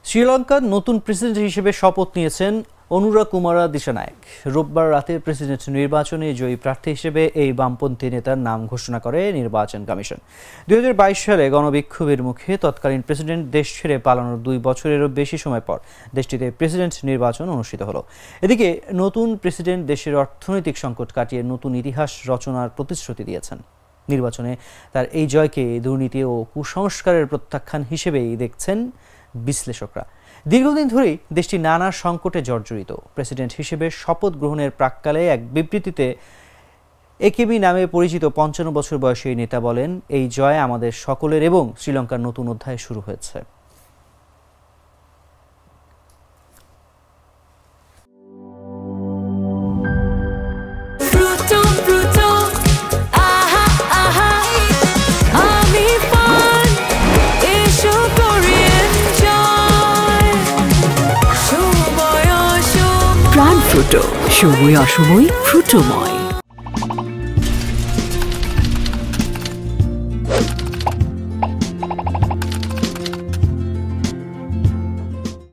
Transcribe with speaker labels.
Speaker 1: শ্রীলঙ্কার নতুন প্রেসিডেন্ট হিসেবে শপথ নিয়েছেন অনুরা কুমারা দিশানায়েক। রোববার রাতে প্রেসিডেন্ট নির্বাচনে জয়ী প্রার্থী হিসেবে এই বামপন্থী নেতার নাম ঘোষণা করে নির্বাচন কমিশন। 2022 সালে গণবিক্ষোভের মুখে তৎকালীন প্রেসিডেন্ট দেশ ছেড়ে পালানোর 2 বছরেরও বেশি সময় পর দেশটিতে প্রেসিডেন্ট নির্বাচন অনুষ্ঠিত হলো। এদিকে নতুন প্রেসিডেন্ট দেশের অর্থনৈতিক সংকট কাটিয়ে নতুন ইতিহাস রচনার প্রতিশ্রুতি দিয়েছেন। নির্বাচনে তার এই জয়কে দুর্নীতি ও কুসংস্কারের প্রত্যাখ্যান হিসেবেই দেখছেন বিশ্লেষকরা। দীর্ঘদিন ধরেই দেশটি নানা সংকটে জর্জরিত। প্রেসিডেন্ট হিসেবে শপথ গ্রহণের প্রাক্কালে এক বিবৃতিতে একেবি নামে পরিচিত 55 বছর বয়সী এই নেতা বলেন, এই জয় আমাদের সকলের এবং শ্রীলঙ্কার নতুন অধ্যায় শুরু হয়েছে।
Speaker 2: ফ্রুটো সময় অসময় ফ্রুটোময়।